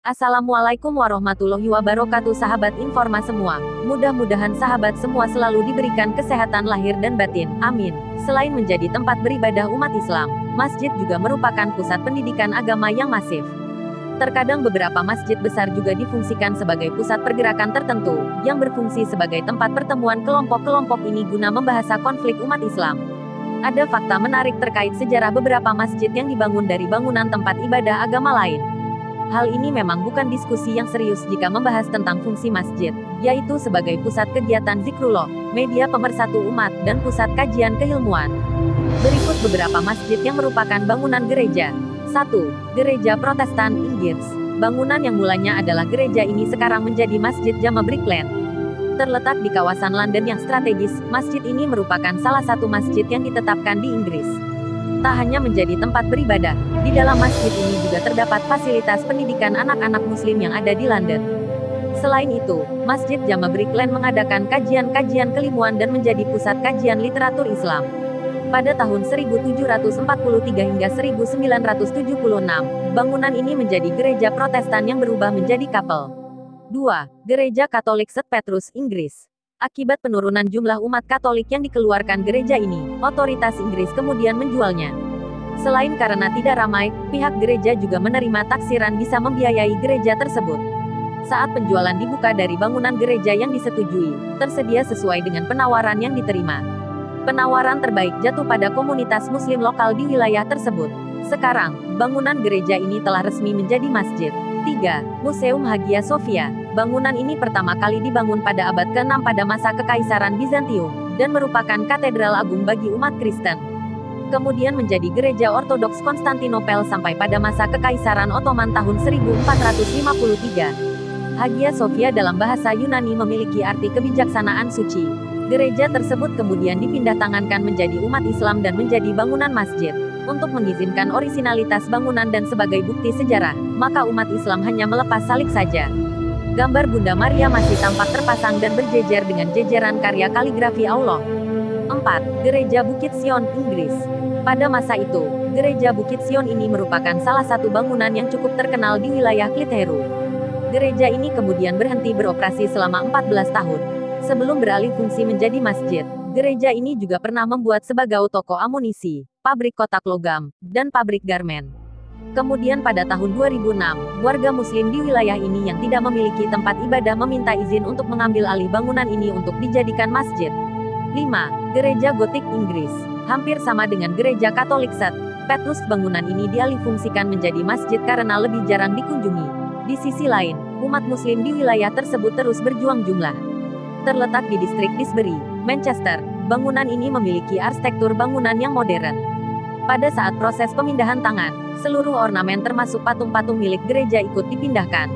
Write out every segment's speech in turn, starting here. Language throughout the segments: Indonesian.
Assalamualaikum warahmatullahi wabarakatuh sahabat Informa semua. Mudah-mudahan sahabat semua selalu diberikan kesehatan lahir dan batin. Amin. Selain menjadi tempat beribadah umat Islam, masjid juga merupakan pusat pendidikan agama yang masif. Terkadang beberapa masjid besar juga difungsikan sebagai pusat pergerakan tertentu, yang berfungsi sebagai tempat pertemuan kelompok-kelompok ini guna membahas konflik umat Islam. Ada fakta menarik terkait sejarah beberapa masjid yang dibangun dari bangunan tempat ibadah agama lain. Hal ini memang bukan diskusi yang serius jika membahas tentang fungsi masjid, yaitu sebagai pusat kegiatan zikrullah, media pemersatu umat, dan pusat kajian keilmuan. Berikut beberapa masjid yang merupakan bangunan gereja. 1. Gereja Protestan Inggris. Bangunan yang mulanya adalah gereja ini sekarang menjadi Masjid Jama Brickland. Terletak di kawasan London yang strategis, masjid ini merupakan salah satu masjid yang ditetapkan di Inggris. Tak hanya menjadi tempat beribadah, di dalam masjid ini juga terdapat fasilitas pendidikan anak-anak muslim yang ada di London. Selain itu, Masjid Jama Brickland mengadakan kajian-kajian keilmuan dan menjadi pusat kajian literatur Islam. Pada tahun 1743 hingga 1976, bangunan ini menjadi gereja Protestan yang berubah menjadi kapel. 2. Gereja Katolik St. Petrus, Inggris. Akibat penurunan jumlah umat Katolik yang dikeluarkan gereja ini, otoritas Inggris kemudian menjualnya. Selain karena tidak ramai, pihak gereja juga menerima taksiran bisa membiayai gereja tersebut. Saat penjualan dibuka dari bangunan gereja yang disetujui, tersedia sesuai dengan penawaran yang diterima. Penawaran terbaik jatuh pada komunitas Muslim lokal di wilayah tersebut. Sekarang, bangunan gereja ini telah resmi menjadi masjid. 3. Museum Hagia Sophia. Bangunan ini pertama kali dibangun pada abad ke-6 pada masa Kekaisaran Bizantium, dan merupakan katedral agung bagi umat Kristen. Kemudian menjadi gereja Ortodoks Konstantinopel sampai pada masa Kekaisaran Ottoman tahun 1453. Hagia Sophia dalam bahasa Yunani memiliki arti kebijaksanaan suci. Gereja tersebut kemudian dipindah tangankan menjadi umat Islam dan menjadi bangunan masjid. Untuk mengizinkan orisinalitas bangunan dan sebagai bukti sejarah, maka umat Islam hanya melepas salib saja. Gambar Bunda Maria masih tampak terpasang dan berjejer dengan jejeran karya kaligrafi Allah. 4. Gereja Bukit Sion, Inggris. Pada masa itu, Gereja Bukit Sion ini merupakan salah satu bangunan yang cukup terkenal di wilayah Clitheroe. Gereja ini kemudian berhenti beroperasi selama 14 tahun. Sebelum beralih fungsi menjadi masjid, gereja ini juga pernah membuat sebagai toko amunisi, pabrik kotak logam, dan pabrik garmen. Kemudian pada tahun 2006, warga muslim di wilayah ini yang tidak memiliki tempat ibadah meminta izin untuk mengambil alih bangunan ini untuk dijadikan masjid. 5. Gereja Gotik Inggris. Hampir sama dengan gereja Katolik St. Petrus, bangunan ini dialihfungsikan menjadi masjid karena lebih jarang dikunjungi. Di sisi lain, umat muslim di wilayah tersebut terus berjuang jumlah. Terletak di distrik Disbury, Manchester, bangunan ini memiliki arsitektur bangunan yang modern. Pada saat proses pemindahan tangan, seluruh ornamen termasuk patung-patung milik gereja ikut dipindahkan.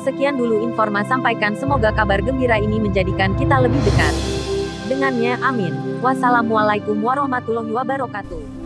Sekian dulu Informa sampaikan, semoga kabar gembira ini menjadikan kita lebih dekat dengannya, amin. Wassalamualaikum warahmatullahi wabarakatuh.